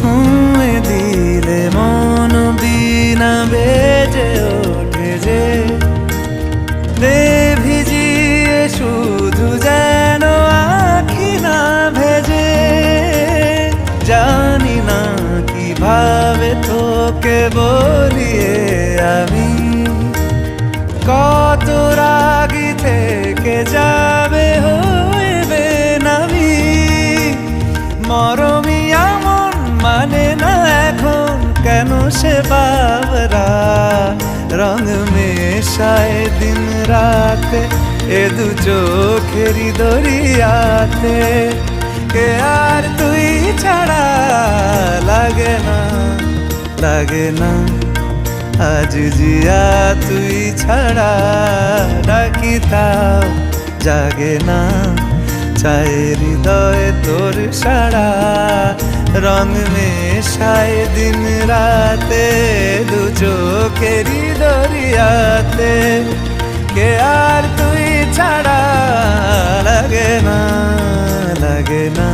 ছুঁয়ে দিলে মন বিনা বেজে ওঠে যে দে ভিজিয়ে শুধু যেন আখি না ভেজে। জানি না কিভাবে তোকে বলিয়ে আমি কত রাগি থেকে যাবে হইবে নামি। মরমি এমন মানে না এখন কেন সে বাবরা রং মেশায় দিন রাতে এ দু চোখেরই দরিয়াতে। কে আর তুই ছাড়া লাগে না লাগে না আজ জিয়া তুই ছাড়া ডাকি তাও জাগে না। চায় হৃদয় তোর সারা রং মেশায় দিন রাতে দু চোখেরই দরিয়াতে। কে আর তুই ছাড়া লাগে না লাগে না।